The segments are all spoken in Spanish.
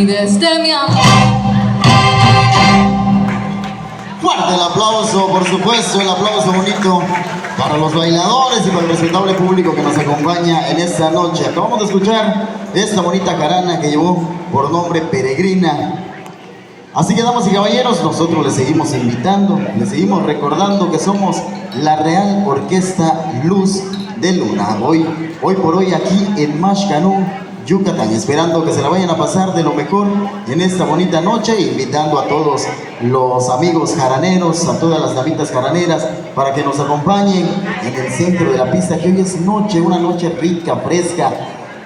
pides de mi amor. Fuerte el aplauso, por supuesto, el aplauso bonito para los bailadores y para el respetable público que nos acompaña en esta noche. Acabamos de escuchar esta bonita jarana que llevó por nombre Peregrina. Así que, damas y caballeros, nosotros les seguimos invitando, les seguimos recordando que somos la Real Orquesta Luz de Luna. Hoy por hoy aquí en Mashcanú, Yucatán, esperando que se la vayan a pasar de lo mejor en esta bonita noche, invitando a todos los amigos jaraneros, a todas las damitas jaraneras, para que nos acompañen en el centro de la pista, que hoy es noche, una noche rica, fresca,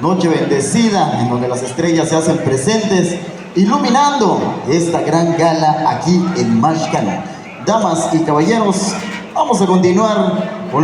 noche bendecida, en donde las estrellas se hacen presentes, iluminando esta gran gala aquí en Mashcanú. Damas y caballeros, vamos a continuar